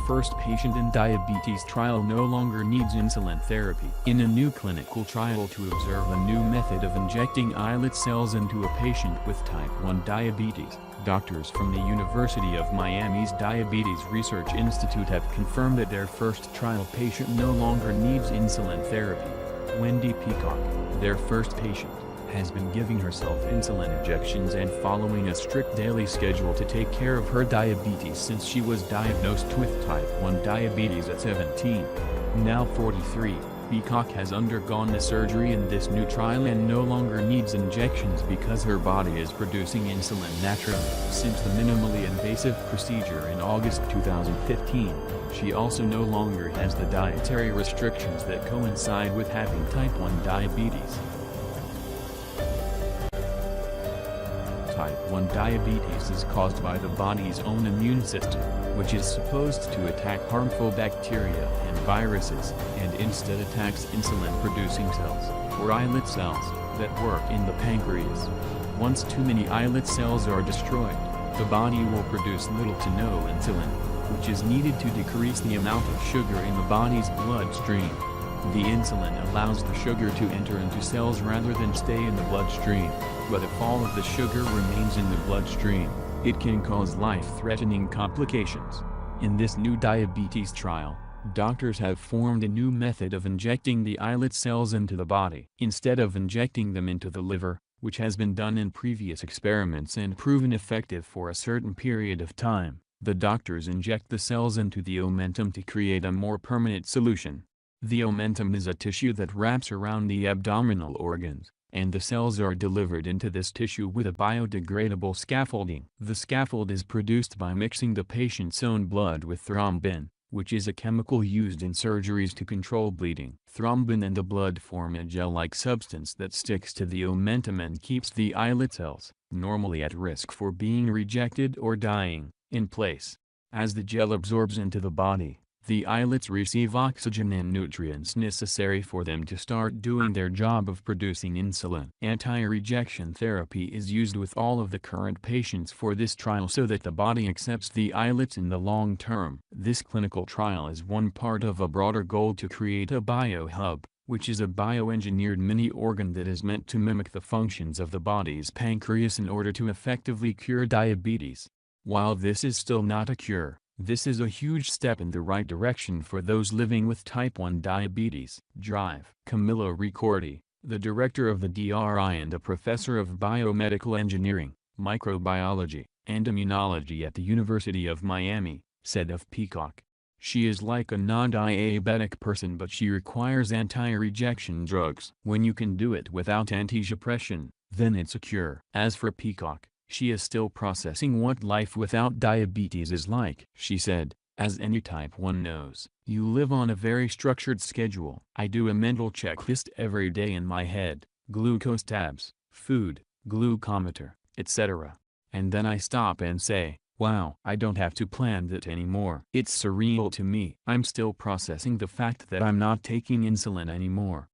first patient in diabetes trial no longer needs insulin therapy. In a new clinical trial to observe a new method of injecting islet cells into a patient with type 1 diabetes, doctors from the University of Miami's Diabetes Research Institute have confirmed that their first trial patient no longer needs insulin therapy. Wendy Peacock, their first patient, has been giving herself insulin injections and following a strict daily schedule to take care of her diabetes since she was diagnosed with type 1 diabetes at 17. Now 43, Peacock has undergone the surgery in this new trial and no longer needs injections because her body is producing insulin naturally. Since the minimally invasive procedure in August 2015, she also no longer has the dietary restrictions that coincide with having type 1 diabetes. Type 1 diabetes is caused by the body's own immune system, which is supposed to attack harmful bacteria and viruses, and instead attacks insulin-producing cells, or islet cells, that work in the pancreas. Once too many islet cells are destroyed, the body will produce little to no insulin, which is needed to decrease the amount of sugar in the body's bloodstream. The insulin allows the sugar to enter into cells rather than stay in the bloodstream, but if all of the sugar remains in the bloodstream, it can cause life-threatening complications. In this new diabetes trial, doctors have formed a new method of injecting the islet cells into the body. Instead of injecting them into the liver, which has been done in previous experiments and proven effective for a certain period of time, the doctors inject the cells into the omentum to create a more permanent solution. The omentum is a tissue that wraps around the abdominal organs, and the cells are delivered into this tissue with a biodegradable scaffolding. The scaffold is produced by mixing the patient's own blood with thrombin, which is a chemical used in surgeries to control bleeding. Thrombin and the blood form a gel-like substance that sticks to the omentum and keeps the islet cells, normally at risk for being rejected or dying, in place. As the gel absorbs into the body, the islets receive oxygen and nutrients necessary for them to start doing their job of producing insulin. Anti-rejection therapy is used with all of the current patients for this trial so that the body accepts the islets in the long term. This clinical trial is one part of a broader goal to create a biohub, which is a bioengineered mini-organ that is meant to mimic the functions of the body's pancreas in order to effectively cure diabetes. While this is still not a cure, this is a huge step in the right direction for those living with type 1 diabetes. Drive. Camilla Ricordi, the director of the DRI and a professor of biomedical engineering, microbiology, and immunology at the University of Miami, said of Peacock, "She is like a non-diabetic person, but she requires anti-rejection drugs. When you can do it without anti-suppression, then it's a cure." As for Peacock, she is still processing what life without diabetes is like. She said, "As any type 1 knows, you live on a very structured schedule. I do a mental checklist every day in my head, glucose tabs, food, glucometer, etc. And then I stop and say, wow, I don't have to plan that anymore. It's surreal to me. I'm still processing the fact that I'm not taking insulin anymore.